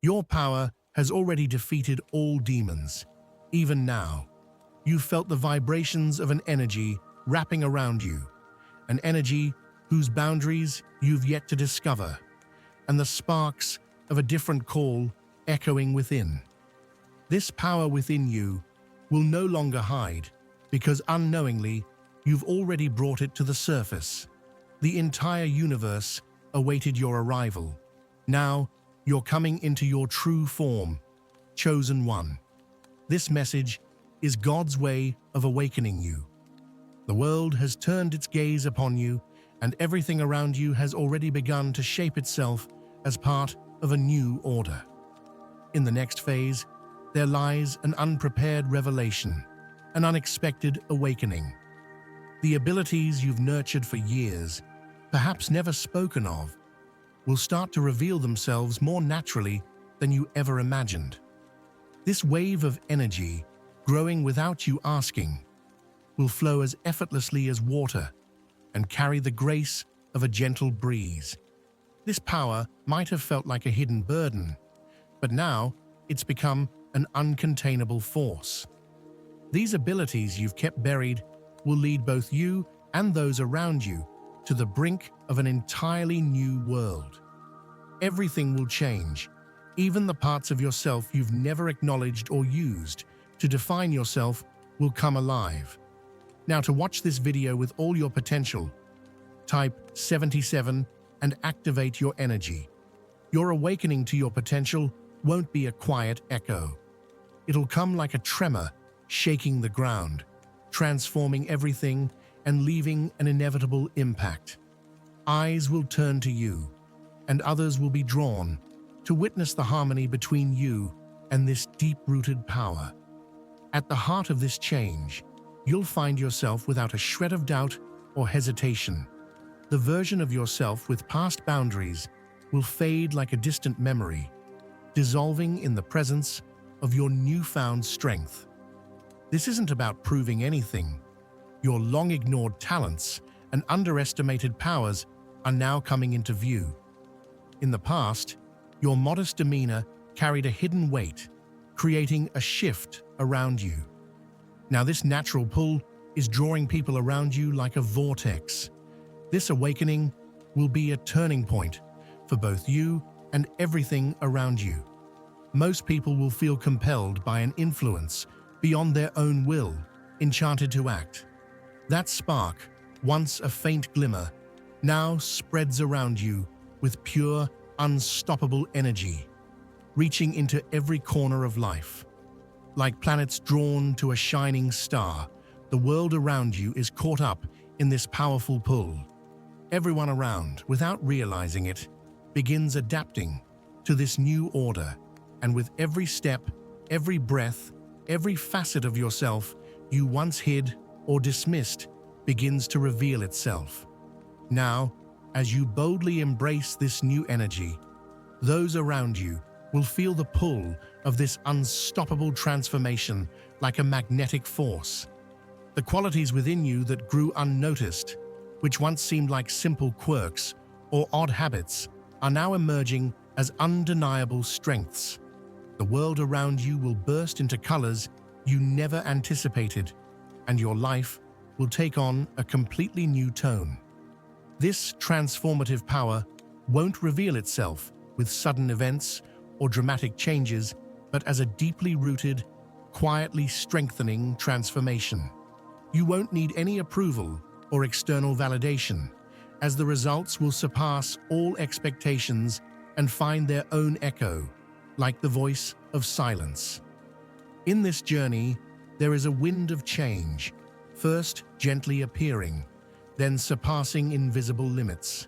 Your power has already defeated all demons. Even now, you felt the vibrations of an energy wrapping around you, an energy whose boundaries you've yet to discover, and the sparks of a different call echoing within. This power within you will no longer hide, because unknowingly, you've already brought it to the surface. The entire universe awaited your arrival. Now, you're coming into your true form, chosen one. This message is God's way of awakening you. The world has turned its gaze upon you, and everything around you has already begun to shape itself as part of a new order. In the next phase, there lies an unprepared revelation, an unexpected awakening. The abilities you've nurtured for years, perhaps never spoken of, will start to reveal themselves more naturally than you ever imagined. This wave of energy, growing without you asking, will flow as effortlessly as water and carry the grace of a gentle breeze. This power might have felt like a hidden burden, but now it's become an uncontainable force. These abilities you've kept buried will lead both you and those around you to the brink of an entirely new world. Everything will change, even the parts of yourself you've never acknowledged or used to define yourself will come alive. Now, to watch this video with all your potential, type 77 and activate your energy. Your awakening to your potential won't be a quiet echo. It'll come like a tremor, shaking the ground, transforming everything and leaving an inevitable impact. Eyes will turn to you, and others will be drawn to witness the harmony between you and this deep-rooted power. At the heart of this change, you'll find yourself without a shred of doubt or hesitation. The version of yourself with past boundaries will fade like a distant memory, dissolving in the presence of your newfound strength. This isn't about proving anything. Your long-ignored talents and underestimated powers are now coming into view. In the past, your modest demeanor carried a hidden weight, creating a shift around you. Now this natural pull is drawing people around you like a vortex. This awakening will be a turning point for both you and everything around you. Most people will feel compelled by an influence beyond their own will, enchanted to act. That spark, once a faint glimmer, now spreads around you with pure, unstoppable energy, reaching into every corner of life. Like planets drawn to a shining star, the world around you is caught up in this powerful pull. Everyone around, without realizing it, begins adapting to this new order, and with every step, every breath, every facet of yourself you once hid or dismissed begins to reveal itself. Now, as you boldly embrace this new energy, those around you will feel the pull of this unstoppable transformation like a magnetic force. The qualities within you that grew unnoticed, which once seemed like simple quirks or odd habits, are now emerging as undeniable strengths. The world around you will burst into colors you never anticipated, and your life will take on a completely new tone. This transformative power won't reveal itself with sudden events or dramatic changes, but as a deeply rooted, quietly strengthening transformation. You won't need any approval or external validation, as the results will surpass all expectations and find their own echo, like the voice of silence. In this journey, there is a wind of change, first gently appearing, then surpassing invisible limits.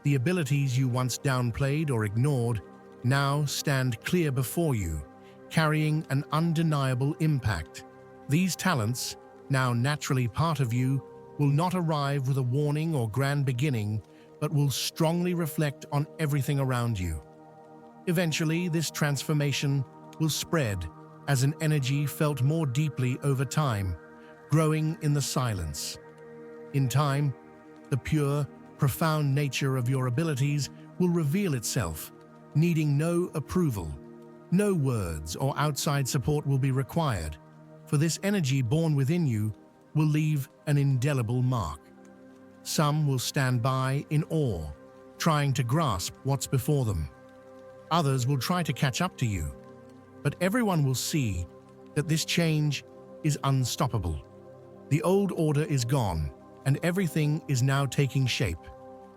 The abilities you once downplayed or ignored now stand clear before you, carrying an undeniable impact. These talents, now naturally part of you, will not arrive with a warning or grand beginning, but will strongly reflect on everything around you. Eventually, this transformation will spread as an energy felt more deeply over time, growing in the silence. In time, the pure, profound nature of your abilities will reveal itself, needing no approval, No words or outside support will be required, for this energy born within you will leave an indelible mark. Some will stand by in awe, trying to grasp what's before them. Others will try to catch up to you, but everyone will see that this change is unstoppable. The old order is gone, and everything is now taking shape.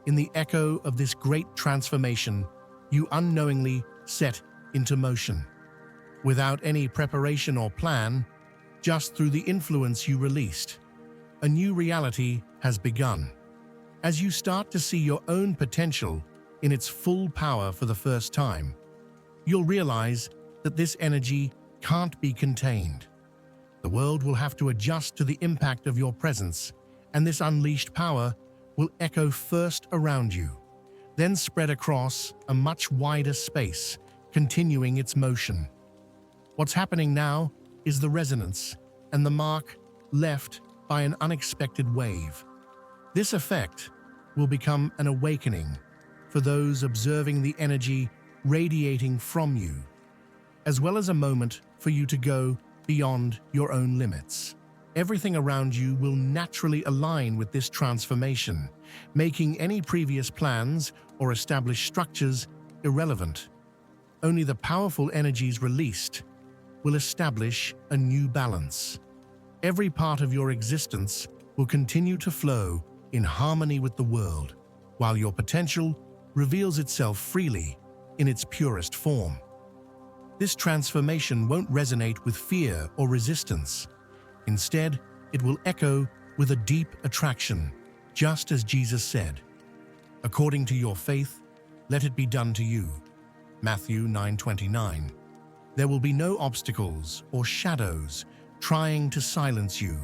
In the echo of this great transformation, you unknowingly set into motion. Without any preparation or plan, just through the influence you released, a new reality has begun. As you start to see your own potential in its full power for the first time, you'll realize that this energy can't be contained. The world will have to adjust to the impact of your presence, and this unleashed power will echo first around you, then spread across a much wider space, continuing its motion. What's happening now is the resonance and the mark left by an unexpected wave. This effect will become an awakening for those observing the energy radiating from you, as well as a moment for you to go beyond your own limits. Everything around you will naturally align with this transformation, making any previous plans or established structures irrelevant. Only the powerful energies released will establish a new balance. Every part of your existence will continue to flow in harmony with the world, while your potential reveals itself freely in its purest form. This transformation won't resonate with fear or resistance. Instead, it will echo with a deep attraction, just as Jesus said, "According to your faith, let it be done to you." Matthew 9:29. There will be no obstacles or shadows trying to silence you,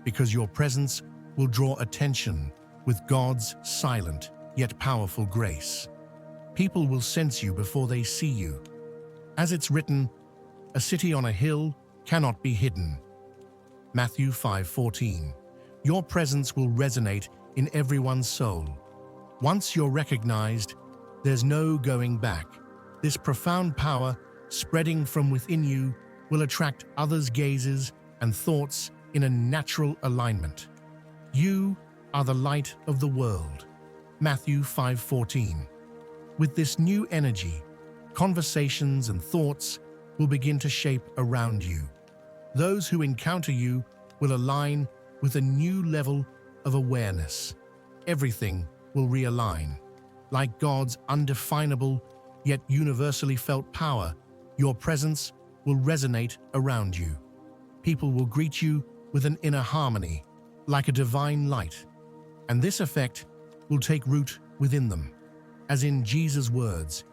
because your presence will draw attention with God's silent yet powerful grace. People will sense you before they see you. As it's written, "A city on a hill cannot be hidden." Matthew 5:14. Your presence will resonate in everyone's soul. Once you're recognized, there's no going back. This profound power spreading from within you will attract others' gazes and thoughts in a natural alignment. You are the light of the world. Matthew 5:14. With this new energy, conversations and thoughts will begin to shape around you. Those who encounter you will align with a new level of awareness. Everything will realign. Like God's undefinable yet universally felt power, your presence will resonate around you. People will greet you with an inner harmony, like a divine light, and this effect will take root within them. As in Jesus' words,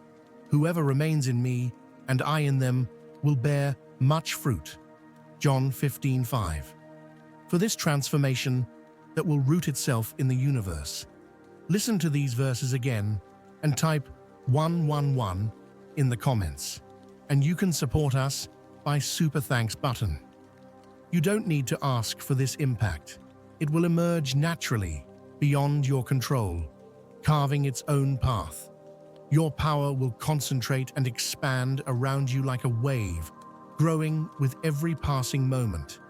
"Whoever remains in me and I in them will bear much fruit." John 15:5. For this transformation that will root itself in the universe, listen to these verses again and type 111 in the comments. And you can support us by Super Thanks button. You don't need to ask for this impact. It will emerge naturally, beyond your control, carving its own path. Your power will concentrate and expand around you like a wave, growing with every passing moment.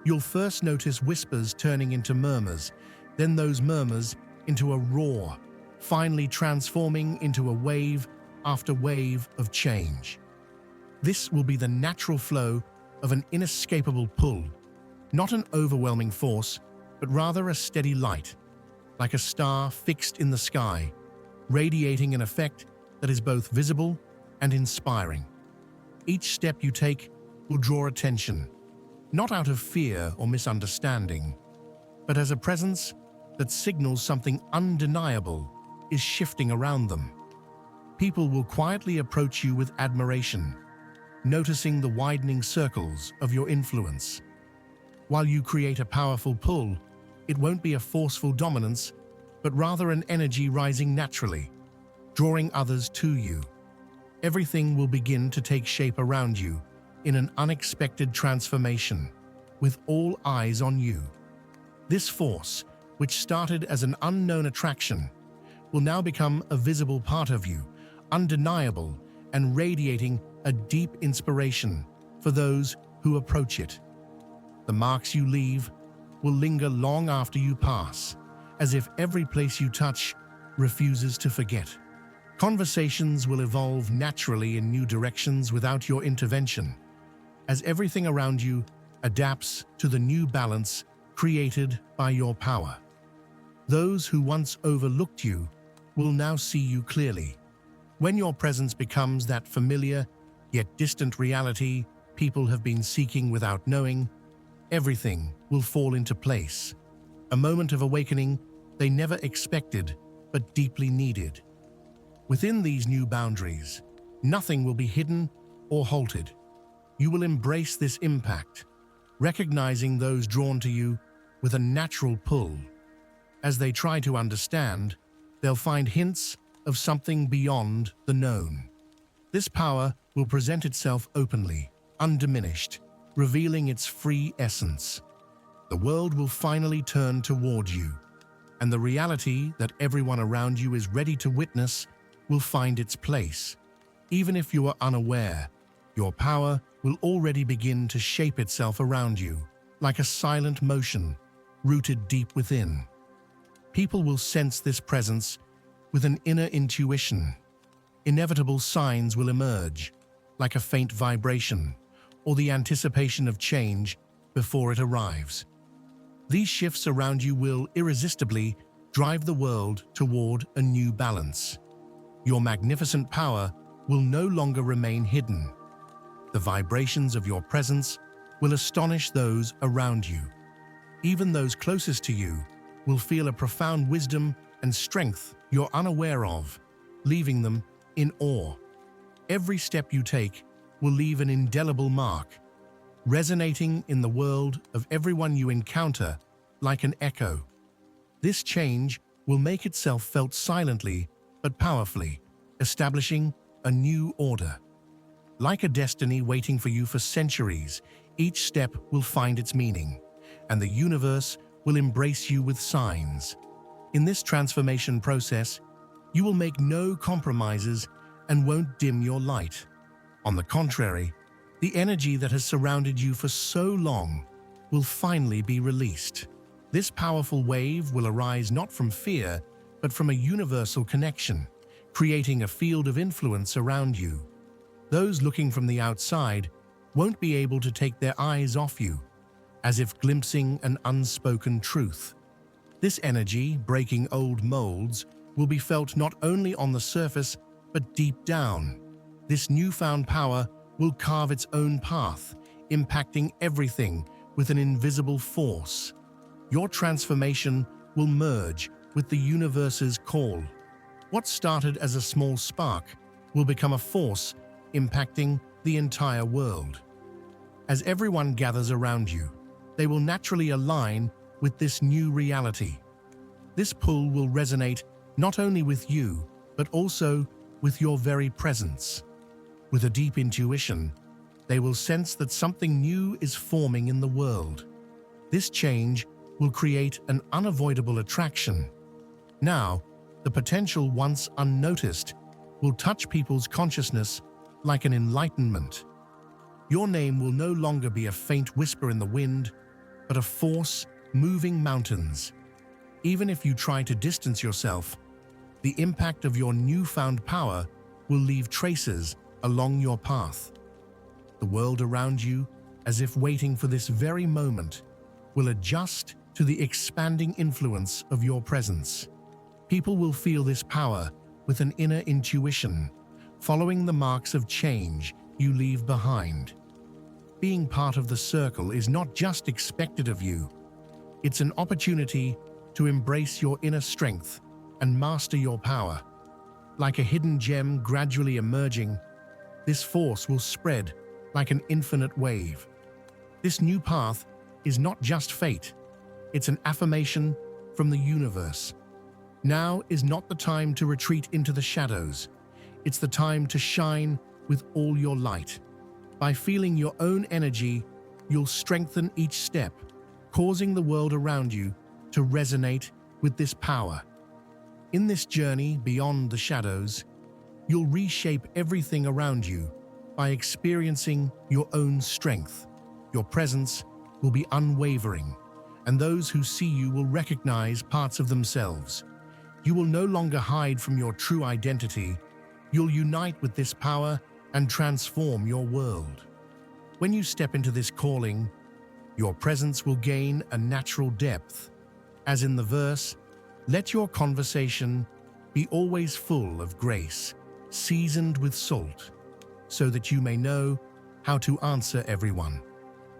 You'll first notice whispers turning into murmurs, then those murmurs into a roar, finally transforming into a wave after wave of change. This will be the natural flow of an inescapable pull, not an overwhelming force, but rather a steady light, like a star fixed in the sky, radiating an effect that is both visible and inspiring. Each step you take will draw attention, not out of fear or misunderstanding, but as a presence that signals something undeniable is shifting around them. People will quietly approach you with admiration, noticing the widening circles of your influence. While you create a powerful pull, it won't be a forceful dominance, but rather an energy rising naturally, drawing others to you. Everything will begin to take shape around you in an unexpected transformation, with all eyes on you. This force, which started as an unknown attraction, will now become a visible part of you, undeniable and radiating a deep inspiration for those who approach it. The marks you leave will linger long after you pass, as if every place you touch refuses to forget. Conversations will evolve naturally in new directions without your intervention, as everything around you adapts to the new balance created by your power. Those who once overlooked you will now see you clearly. When your presence becomes that familiar yet distant reality people have been seeking without knowing, everything will fall into place. A moment of awakening they never expected but deeply needed. Within these new boundaries, nothing will be hidden or halted. You will embrace this impact, recognizing those drawn to you with a natural pull. As they try to understand, they'll find hints of something beyond the known. This power will present itself openly, undiminished, revealing its free essence. The world will finally turn toward you, and the reality that everyone around you is ready to witness will find its place. Even if you are unaware, your power will already begin to shape itself around you, like a silent motion rooted deep within. People will sense this presence with an inner intuition. Inevitable signs will emerge, like a faint vibration or the anticipation of change before it arrives. These shifts around you will irresistibly drive the world toward a new balance. Your magnificent power will no longer remain hidden. The vibrations of your presence will astonish those around you. Even those closest to you will feel a profound wisdom and strength you're unaware of, leaving them in awe. Every step you take will leave an indelible mark, resonating in the world of everyone you encounter like an echo. This change will make itself felt silently but powerfully, establishing a new order. Like a destiny waiting for you for centuries, each step will find its meaning, and the universe will embrace you with signs. In this transformation process, you will make no compromises and won't dim your light. On the contrary, the energy that has surrounded you for so long will finally be released. This powerful wave will arise not from fear, but from a universal connection, creating a field of influence around you. Those looking from the outside won't be able to take their eyes off you, as if glimpsing an unspoken truth. This energy, breaking old molds, will be felt not only on the surface, but deep down. This newfound power will carve its own path, impacting everything with an invisible force. Your transformation will merge with the universe's call. What started as a small spark will become a force impacting the entire world. As everyone gathers around you, they will naturally align with this new reality. This pull will resonate not only with you, but also with your very presence. With a deep intuition, they will sense that something new is forming in the world. This change will create an unavoidable attraction. Now, the potential once unnoticed will touch people's consciousness like an enlightenment. Your name will no longer be a faint whisper in the wind, but a force moving mountains. Even if you try to distance yourself, the impact of your newfound power will leave traces along your path. The world around you, as if waiting for this very moment, will adjust to the expanding influence of your presence. People will feel this power with an inner intuition, following the marks of change you leave behind. Being part of the circle is not just expected of you, it's an opportunity to embrace your inner strength and master your power. Like a hidden gem gradually emerging, this force will spread like an infinite wave. This new path is not just fate, it's an affirmation from the universe. Now is not the time to retreat into the shadows. It's the time to shine with all your light. By feeling your own energy, you'll strengthen each step, causing the world around you to resonate with this power. In this journey beyond the shadows, you'll reshape everything around you by experiencing your own strength. Your presence will be unwavering, and those who see you will recognize parts of themselves. You will no longer hide from your true identity. You'll unite with this power and transform your world. When you step into this calling, your presence will gain a natural depth. As in the verse, let your conversation be always full of grace, seasoned with salt, so that you may know how to answer everyone.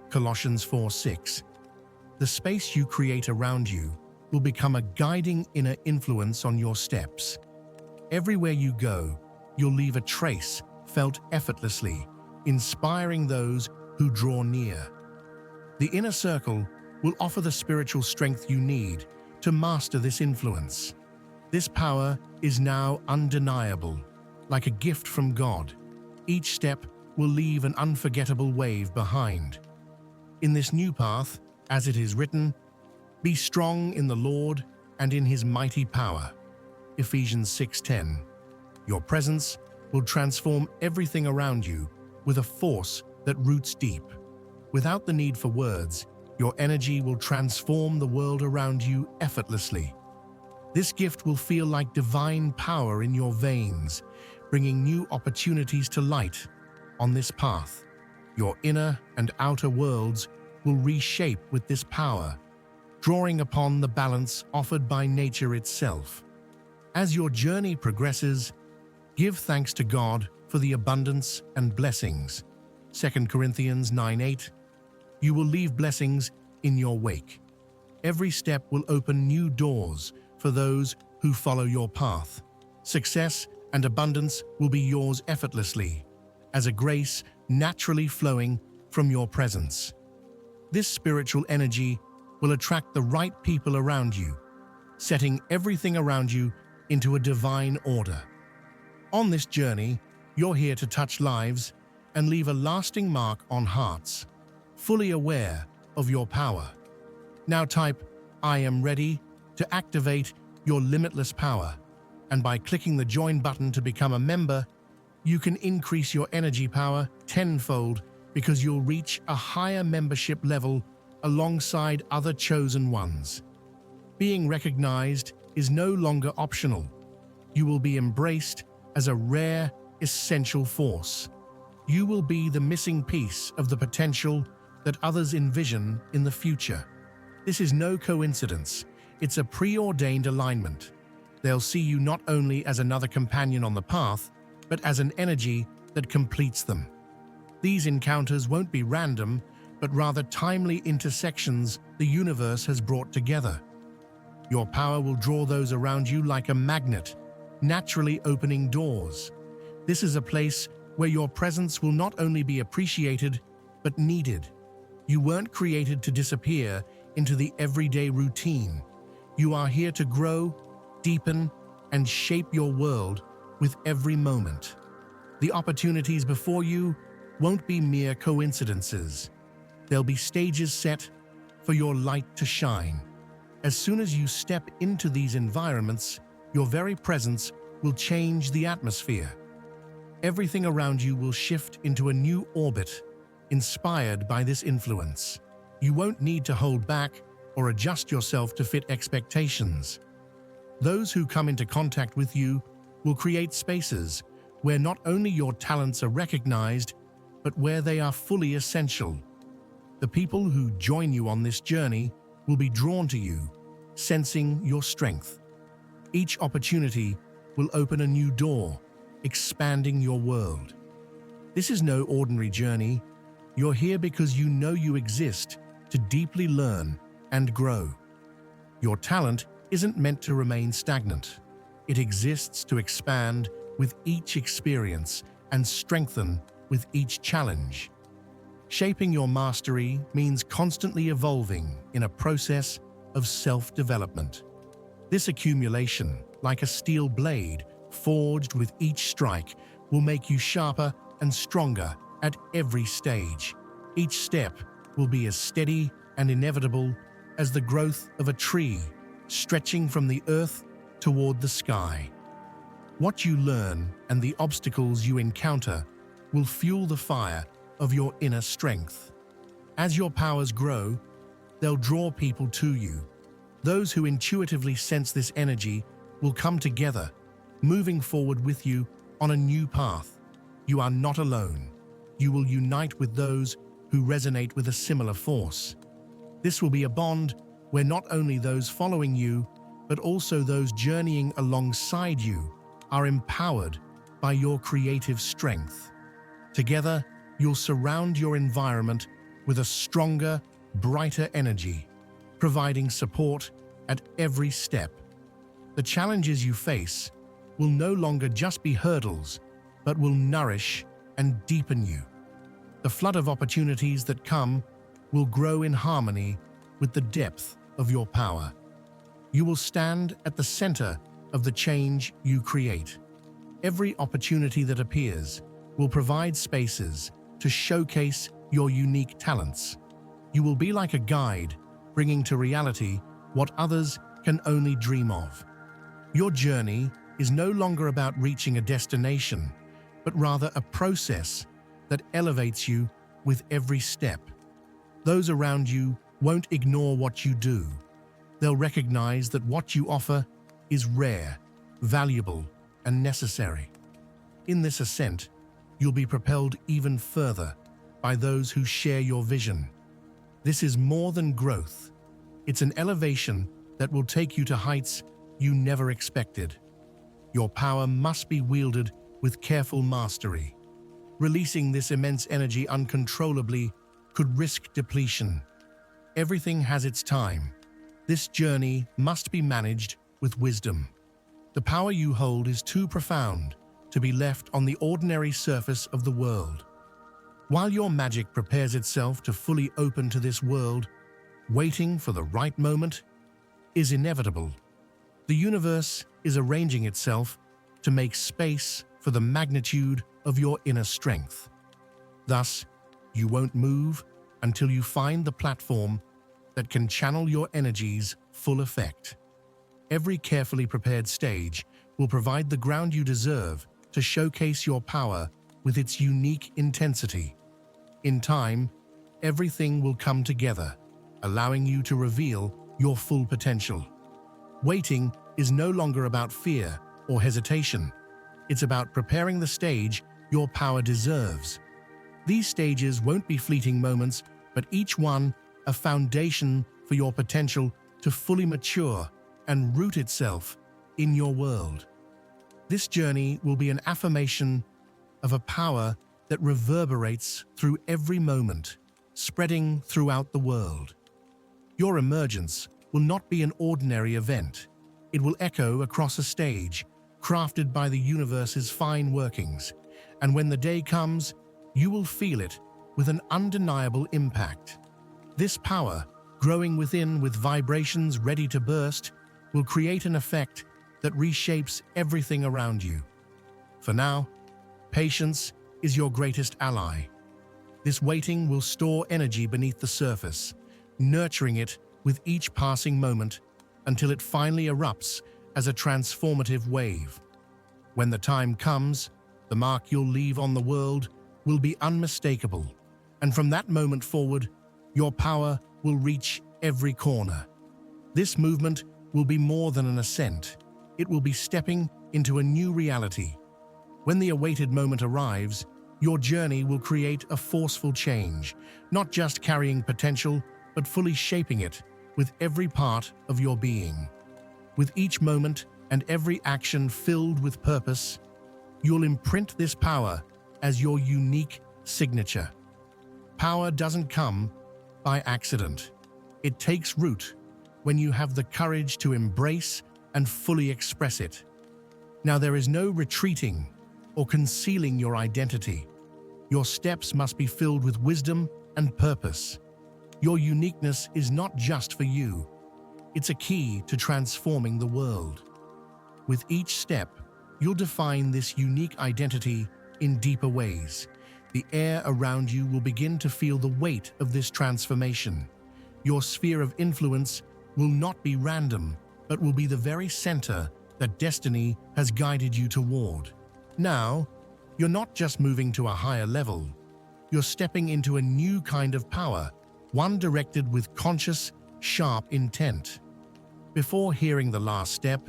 Colossians 4:6. The space you create around you will become a guiding inner influence on your steps. Everywhere you go, you'll leave a trace felt effortlessly, inspiring those who draw near. The inner circle will offer the spiritual strength you need to master this influence. This power is now undeniable, like a gift from God. Each step will leave an unforgettable wave behind. In this new path, as it is written, be strong in the Lord and in his mighty power. Ephesians 6:10. Your presence will transform everything around you with a force that roots deep. Without the need for words, your energy will transform the world around you effortlessly. This gift will feel like divine power in your veins, bringing new opportunities to light. On this path, your inner and outer worlds will reshape with this power, drawing upon the balance offered by nature itself. As your journey progresses, give thanks to God for the abundance and blessings. 2 Corinthians 9:8. You will leave blessings in your wake. Every step will open new doors for those who follow your path. Success and abundance will be yours effortlessly, as a grace naturally flowing from your presence. This spiritual energy will attract the right people around you, setting everything around you into a divine order. On this journey, you're here to touch lives and leave a lasting mark on hearts, fully aware of your power. Now type, I am ready, to activate your limitless power, and by clicking the join button to become a member, you can increase your energy power tenfold because you'll reach a higher membership level alongside other chosen ones. Being recognized is no longer optional. You will be embraced as a rare, essential force. You will be the missing piece of the potential that others envision in the future. This is no coincidence. It's a preordained alignment. They'll see you not only as another companion on the path, but as an energy that completes them. These encounters won't be random, but rather timely intersections the universe has brought together. Your power will draw those around you like a magnet, naturally opening doors. This is a place where your presence will not only be appreciated, but needed. You weren't created to disappear into the everyday routine. You are here to grow, deepen, and shape your world with every moment. The opportunities before you won't be mere coincidences. They'll be stages set for your light to shine. As soon as you step into these environments, your very presence will change the atmosphere. Everything around you will shift into a new orbit, inspired by this influence. You won't need to hold back or adjust yourself to fit expectations. Those who come into contact with you will create spaces where not only your talents are recognized, but where they are fully essential. The people who join you on this journey will be drawn to you, sensing your strength. Each opportunity will open a new door, expanding your world. This is no ordinary journey. You're here because you know you exist to deeply learn and grow. Your talent isn't meant to remain stagnant. It exists to expand with each experience and strengthen with each challenge. Shaping your mastery means constantly evolving in a process of self-development. This accumulation, like a steel blade forged with each strike, will make you sharper and stronger at every stage. Each step will be as steady and inevitable as the growth of a tree, stretching from the earth toward the sky. What you learn and the obstacles you encounter will fuel the fire of your inner strength. As your powers grow, they'll draw people to you. Those who intuitively sense this energy will come together, moving forward with you on a new path. You are not alone. You will unite with those who resonate with a similar force. This will be a bond where not only those following you, but also those journeying alongside you are empowered by your creative strength. Together, you'll surround your environment with a stronger, brighter energy, providing support at every step. The challenges you face will no longer just be hurdles, but will nourish and deepen you. The flood of opportunities that come will grow in harmony with the depth of your power. You will stand at the center of the change you create. Every opportunity that appears will provide spaces to showcase your unique talents. You will be like a guide, bringing to reality what others can only dream of. Your journey is no longer about reaching a destination, but rather a process that elevates you with every step. Those around you won't ignore what you do. They'll recognize that what you offer is rare, valuable, and necessary. In this ascent, you'll be propelled even further by those who share your vision. This is more than growth. It's an elevation that will take you to heights you never expected. Your power must be wielded with careful mastery. Releasing this immense energy uncontrollably could risk depletion. Everything has its time. This journey must be managed with wisdom. The power you hold is too profound to be left on the ordinary surface of the world. While your magic prepares itself to fully open to this world, waiting for the right moment is inevitable. The universe is arranging itself to make space for the magnitude of your inner strength. Thus, you won't move until you find the platform that can channel your energies full effect. Every carefully prepared stage will provide the ground you deserve to showcase your power with its unique intensity. In time, everything will come together, allowing you to reveal your full potential. Waiting is no longer about fear or hesitation. It's about preparing the stage your power deserves. These stages won't be fleeting moments, but each one a foundation for your potential to fully mature and root itself in your world. This journey will be an affirmation of a power that reverberates through every moment, spreading throughout the world. Your emergence will not be an ordinary event. It will echo across a stage, crafted by the universe's fine workings, and when the day comes, you will feel it with an undeniable impact. This power, growing within with vibrations ready to burst, will create an effect that reshapes everything around you. For now, patience is your greatest ally. This waiting will store energy beneath the surface, nurturing it with each passing moment until it finally erupts as a transformative wave. When the time comes, the mark you'll leave on the world will be unmistakable, and from that moment forward, your power will reach every corner. This movement will be more than an ascent. It will be stepping into a new reality. When the awaited moment arrives, your journey will create a forceful change, not just carrying potential, but fully shaping it with every part of your being. With each moment and every action filled with purpose, you'll imprint this power as your unique signature. Power doesn't come by accident. It takes root when you have the courage to embrace and fully express it. Now, there is no retreating or concealing your identity. Your steps must be filled with wisdom and purpose. Your uniqueness is not just for you. It's a key to transforming the world. With each step, you'll define this unique identity in deeper ways. The air around you will begin to feel the weight of this transformation. Your sphere of influence will not be random, but will be the very center that destiny has guided you toward. Now, You're not just moving to a higher level, you're stepping into a new kind of power, one directed with conscious, sharp intent. Before hearing the last step,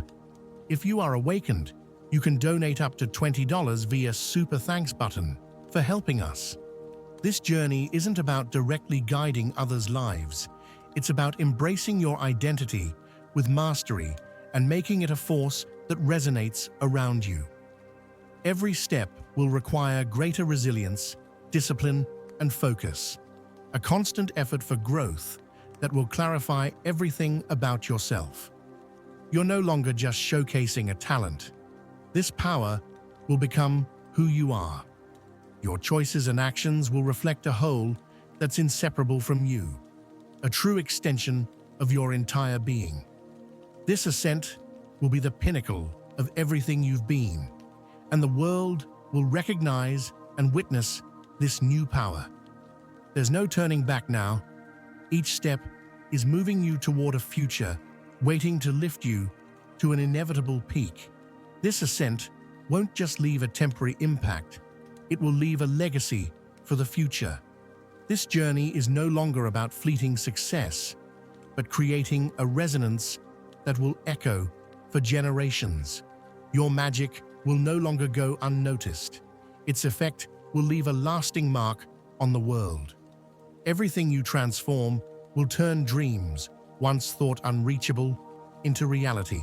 if you are awakened, you can donate up to $20 via Super Thanks button for helping us. This journey isn't about directly guiding others' lives. It's about embracing your identity with mastery and making it a force that resonates around you. Every step will require greater resilience, discipline, and focus, a constant effort for growth that will clarify everything about yourself. You're no longer just showcasing a talent. This power will become who you are. Your choices and actions will reflect a whole that's inseparable from you, a true extension of your entire being. This ascent will be the pinnacle of everything you've been, and the world will recognize and witness this new power. There's no turning back now. Each step is moving you toward a future waiting to lift you to an inevitable peak. This ascent won't just leave a temporary impact, it will leave a legacy for the future. This journey is no longer about fleeting success, but creating a resonance that will echo for generations. Your magic will no longer go unnoticed. Its effect will leave a lasting mark on the world. Everything you transform will turn dreams, once thought unreachable, into reality.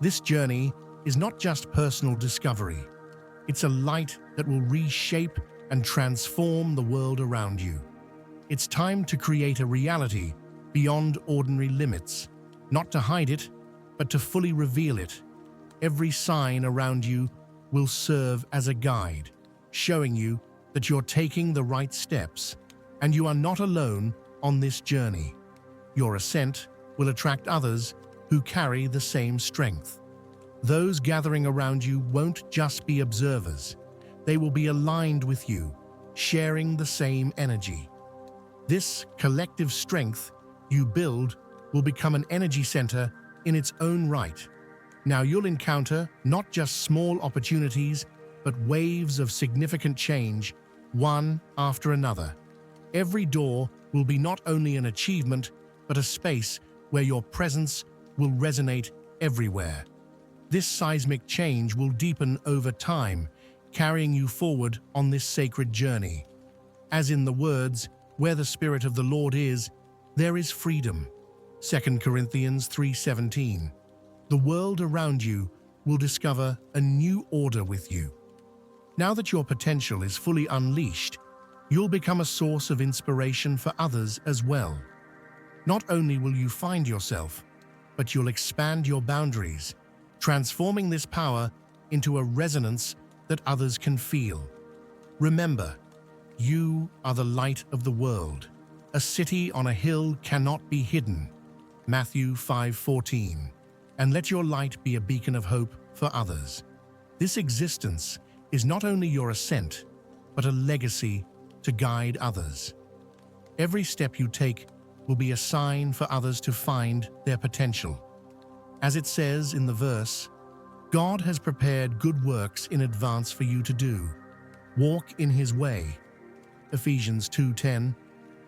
This journey is not just personal discovery. It's a light that will reshape and transform the world around you. It's time to create a reality beyond ordinary limits, not to hide it, but to fully reveal it. Every sign around you will serve as a guide, showing you that you're taking the right steps, and you are not alone on this journey. Your ascent will attract others who carry the same strength. Those gathering around you won't just be observers. They will be aligned with you, sharing the same energy. This collective strength you build will become an energy center in its own right. Now you'll encounter not just small opportunities, but waves of significant change, one after another. Every door will be not only an achievement, but a space where your presence will resonate everywhere. This seismic change will deepen over time, carrying you forward on this sacred journey. As in the words, "Where the Spirit of the Lord is, there is freedom." 2 Corinthians 3:17. The world around you will discover a new order with you. Now that your potential is fully unleashed, you'll become a source of inspiration for others as well. Not only will you find yourself, but you'll expand your boundaries, transforming this power into a resonance that others can feel. Remember, you are the light of the world. A city on a hill cannot be hidden. Matthew 5:14. And let your light be a beacon of hope for others. This existence is not only your ascent, but a legacy to guide others. Every step you take will be a sign for others to find their potential. As it says in the verse, God has prepared good works in advance for you to do. Walk in His way. Ephesians 2:10.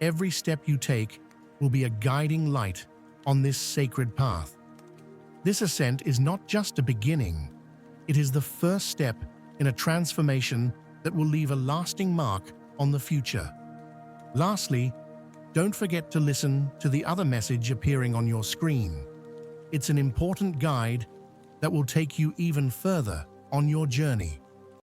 Every step you take will be a guiding light on this sacred path. This ascent is not just a beginning, it is the first step in a transformation that will leave a lasting mark on the future. Lastly, don't forget to listen to the other message appearing on your screen. It's an important guide that will take you even further on your journey.